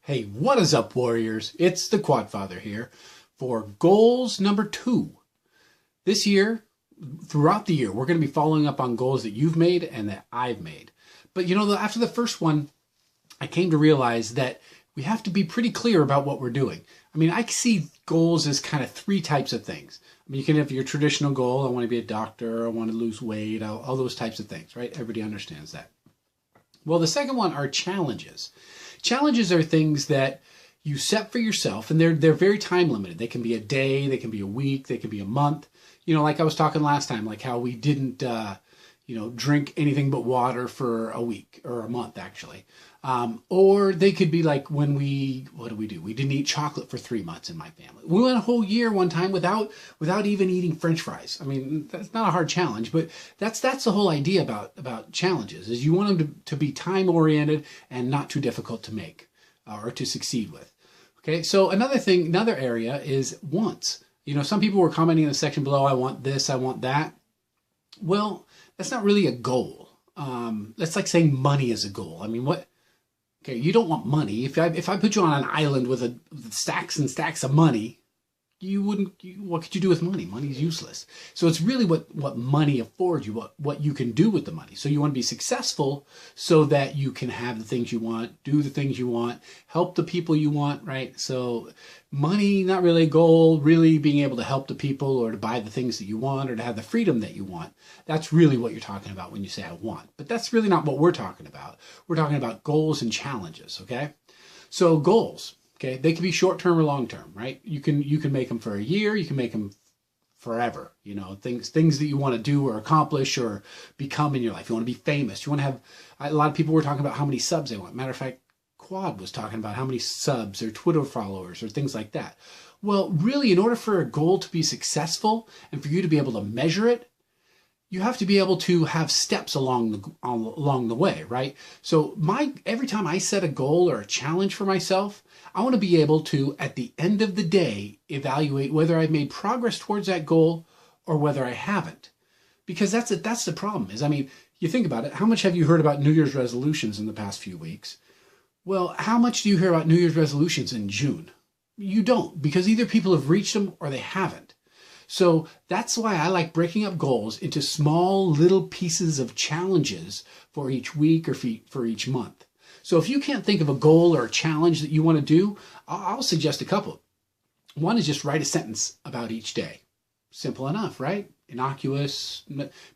Hey, what is up, Warriors? It's the Quadfather here for goals number 2. This year, throughout the year, we're going to be following up on goals that you've made and that I've made. But after the first one, I came to realize that we have to be pretty clear about what we're doing. I see goals as kind of 3 types of things. You can have your traditional goal, I want to be a doctor, I want to lose weight, all those types of things, right? Everybody understands that. Well, the second one are challenges. Challenges are things that you set for yourself, and they're very time limited. They can be a day, they can be a week, they can be a month. Like I was talking last time, like how we didn't, drink anything but water for a week or a month, actually. Or they could be like when what did we do? We didn't eat chocolate for 3 months in my family. We went a whole year one time without even eating French fries. That's not a hard challenge, but that's the whole idea about challenges, is you want them to be time oriented and not too difficult to make or to succeed with. Okay, so another area is wants. Some people were commenting in the section below, I want this, I want that. Well, that's not really a goal. That's like saying money is a goal. What? Okay, you don't want money. If I put you on an island with stacks and stacks of money, what could you do with money? Money's useless. So it's really what money affords you, what you can do with the money. So you want to be successful so that you can have the things you want, do the things you want, help the people you want, right? So money, not really a goal, really being able to help the people or to buy the things that you want or to have the freedom that you want. That's really what you're talking about when you say I want. But that's really not what we're talking about. We're talking about goals and challenges, okay? So goals. Okay, they can be short-term or long-term, right? You can make them for a year, you can make them forever. Things that you want to do or accomplish or become in your life. You want to be famous. You want to have, a lot of people were talking about how many subs they want. Matter of fact, Quad was talking about how many subs or Twitter followers or things like that. Well, really, in order for a goal to be successful and for you to be able to measure it, you have to be able to have steps along the way, right? So every time I set a goal or a challenge for myself, I want to be able to, at the end of the day, evaluate whether I've made progress towards that goal or whether I haven't. Because that's the problem is, you think about it, how much have you heard about New Year's resolutions in the past few weeks? Well, how much do you hear about New Year's resolutions in June? You don't, because either people have reached them or they haven't. So that's why I like breaking up goals into small little pieces of challenges for each week or for each month. So if you can't think of a goal or a challenge that you want to do, I'll suggest a couple. One is just write a sentence about each day. Simple enough, right? Innocuous,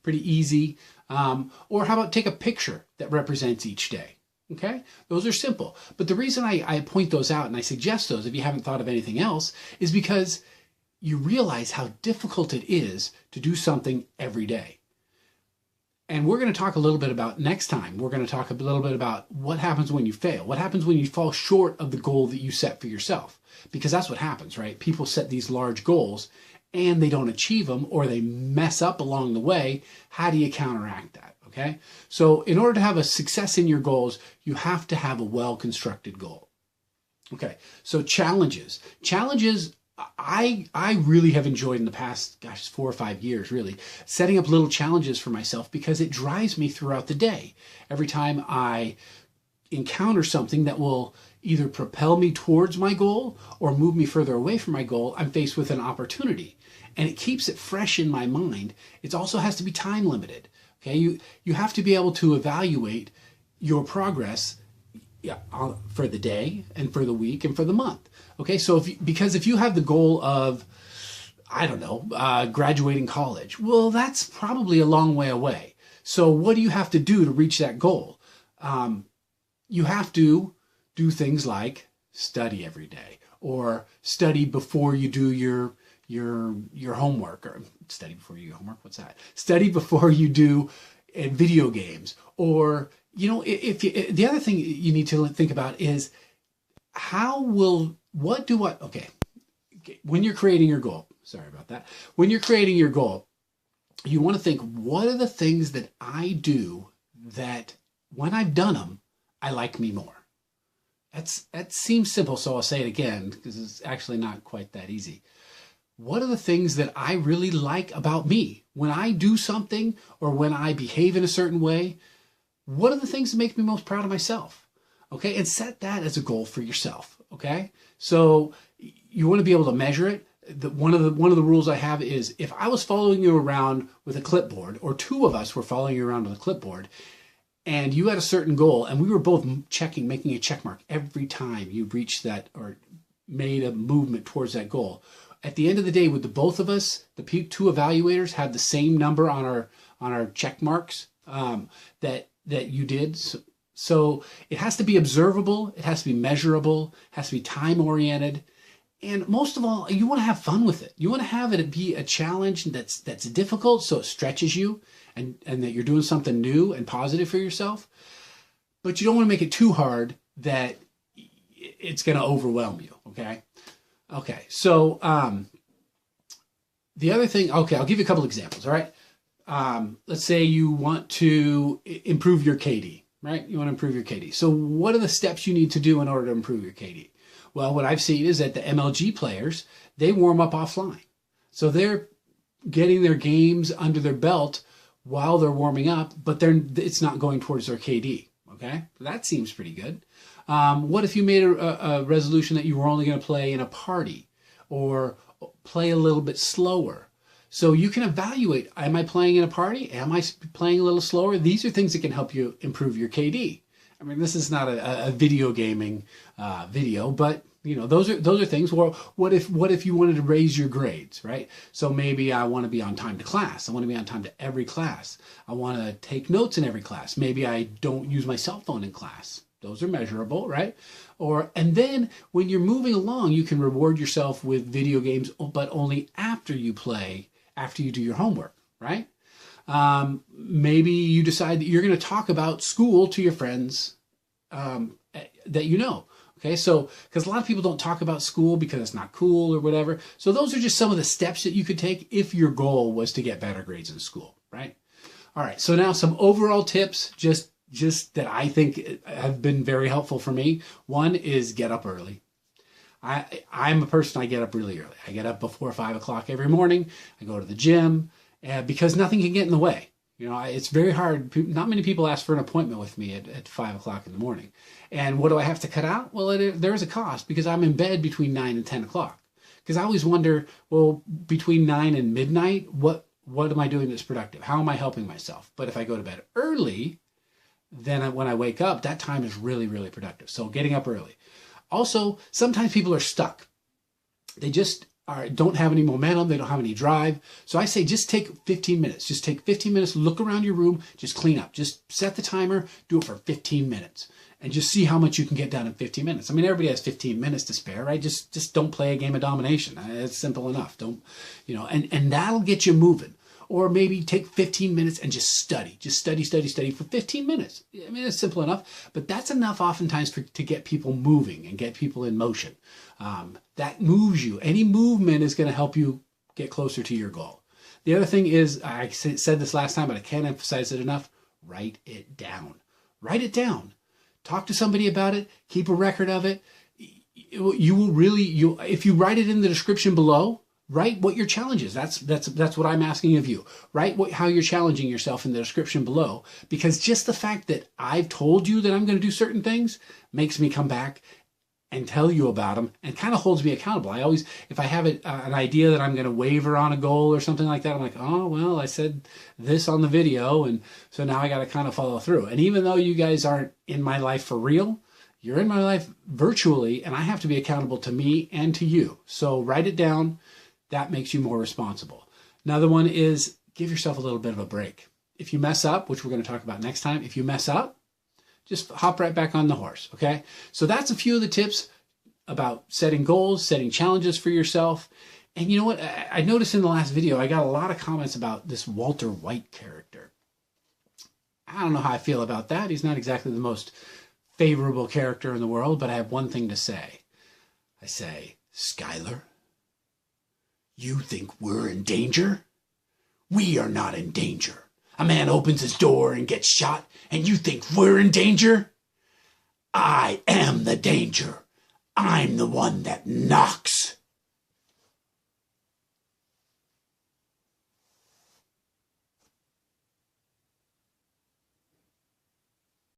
pretty easy. Or how about take a picture that represents each day? Okay, those are simple. But the reason I point those out and I suggest those if you haven't thought of anything else is because you realize how difficult it is to do something every day. And we're going to talk a little bit about next time. We're going to talk a little bit about what happens when you fail. What happens when you fall short of the goal that you set for yourself? Because that's what happens, right? People set these large goals and they don't achieve them or they mess up along the way. How do you counteract that? Okay. So in order to have a success in your goals, you have to have a well-constructed goal. Okay. So challenges. I really have enjoyed in the past, 4 or 5 years, really, setting up little challenges for myself because it drives me throughout the day. Every time I encounter something that will either propel me towards my goal or move me further away from my goal, I'm faced with an opportunity. And it keeps it fresh in my mind. It also has to be time limited. Okay, you have to be able to evaluate your progress for the day and for the week and for the month. Okay, so because if you have the goal of, graduating college, well, that's probably a long way away. So what do you have to do to reach that goal? You have to do things like study every day or study before you do your homework or study before you do homework. What's that? Study before you do video games or, the other thing you need to think about is when you're creating your goal, sorry about that. When you're creating your goal, you want to think, what are the things that I do that when I've done them, I like me more? That seems simple, so I'll say it again because it's actually not quite that easy. What are the things that I really like about me? When I do something or when I behave in a certain way, what are the things that make me most proud of myself? Okay, and set that as a goal for yourself. Okay, so you want to be able to measure it. One of the rules I have is if I was following you around with a clipboard, or two of us were following you around with a clipboard, and you had a certain goal, and we were both making a check mark every time you reached that or made a movement towards that goal. At the end of the day, would the both of us, the two evaluators, have the same number on our check marks that you did? So it has to be observable, it has to be measurable, it has to be time oriented. And most of all, you want to have fun with it. You want to have it be a challenge that's difficult, so it stretches you, and that you're doing something new and positive for yourself. But you don't want to make it too hard that it's going to overwhelm you. Okay. Okay. So the other thing. Okay, I'll give you a couple examples. All right. Let's say you want to improve your KD. Right. You want to improve your KD. So what are the steps you need to do in order to improve your KD? Well, what I've seen is that the MLG players, they warm up offline. So they're getting their games under their belt while they're warming up, but it's not going towards their KD. Okay, that seems pretty good. What if you made a resolution that you were only going to play in a party or play a little bit slower? So you can evaluate, am I playing in a party? Am I playing a little slower? These are things that can help you improve your KD. I mean, this is not a video gaming video, but those are things. Or what if you wanted to raise your grades, right? So maybe I want to be on time to class. I want to be on time to every class. I want to take notes in every class. Maybe I don't use my cell phone in class. Those are measurable, right? And then when you're moving along, you can reward yourself with video games, but only after you do your homework, right? Maybe you decide that you're going to talk about school to your friends that you know. Okay, so because a lot of people don't talk about school because it's not cool or whatever. So those are just some of the steps that you could take if your goal was to get better grades in school, right? All right, so now some overall tips just that I think have been very helpful for me. One is get up early. I'm a person, I get up really early. I get up before 5 o'clock every morning. I go to the gym because nothing can get in the way. It's very hard. Not many people ask for an appointment with me at 5 o'clock in the morning. And what do I have to cut out? Well, there is a cost because I'm in bed between 9 and 10 o'clock. Because I always wonder, well, between 9 and midnight, what am I doing that's productive? How am I helping myself? But if I go to bed early, then when I wake up, that time is really, really productive. So getting up early. Also, sometimes people are stuck. They just don't have any momentum. They don't have any drive. So I say, just take 15 minutes. Just take 15 minutes, look around your room, just clean up. Just set the timer, do it for 15 minutes and just see how much you can get done in 15 minutes. I mean, everybody has 15 minutes to spare, right? Just don't play a game of domination. It's simple enough. And that'll get you moving. Or maybe take 15 minutes and just study. Just study for 15 minutes. I mean, it's simple enough, but that's enough oftentimes to get people moving and get people in motion. That moves you. Any movement is going to help you get closer to your goal. The other thing is, I said this last time, but I can't emphasize it enough, write it down. Write it down. Talk to somebody about it. Keep a record of it. You will really, if you write it in the description below, write what your challenge is. That's what I'm asking of you. Write how you're challenging yourself in the description below, because just the fact that I've told you that I'm going to do certain things makes me come back and tell you about them and kind of holds me accountable. I always, if I have an idea that I'm going to waver on a goal or something like that, I'm like, oh, well, I said this on the video, and so now I got to kind of follow through. And even though you guys aren't in my life for real, you're in my life virtually, and I have to be accountable to me and to you. So write it down. That makes you more responsible. Another one is give yourself a little bit of a break. If you mess up, which we're going to talk about next time, if you mess up, just hop right back on the horse, okay? So that's a few of the tips about setting goals, setting challenges for yourself. And you know what? I noticed in the last video, I got a lot of comments about this Walter White character. I don't know how I feel about that. He's not exactly the most favorable character in the world, but I have one thing to say. I say, Skylar, you think we're in danger? We are not in danger. A man opens his door and gets shot, and you think we're in danger? I am the danger. I'm the one that knocks